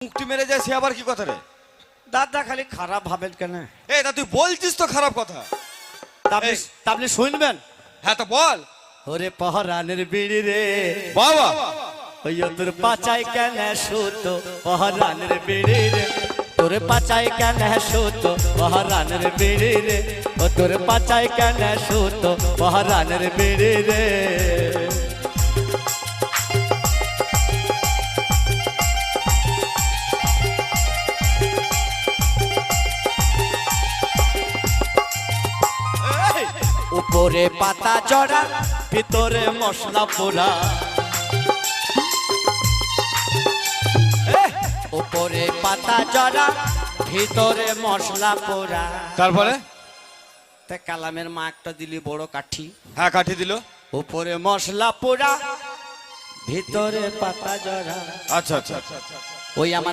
মুক্তি মেরে যায় সে আবার কি কথা রে? দাদা খালি খারাপ ভাবেন কেন? এই তা তুই বলছিস তো খারাপ কথা। এই। আপনি শুনবেন? হ্যাঁ তো বল। ওরে পহরানের বিড়ি রে বাবা ওই তোর পাচাই কেন সুতো পহরানের বিড়ি রে, তোর পাচাই কেন সুতো পহরানের বিড়ি রে, ও তোর পাচাই কেন সুতো পহরানের বিড়ি রে। উপরে পাতা জড়া ভিতরে মশলা পোড়া, উপরে পাতা জড়া ভিতরে মশলা পোড়া। তারপরে তা কালামের মা একটা দিলি বড় কাঠি, হ্যাঁ কাঠি দিল। উপরে মশলা পোড়া ভিতরে পাতা জড়া। আচ্ছা আচ্ছা। ওই আমার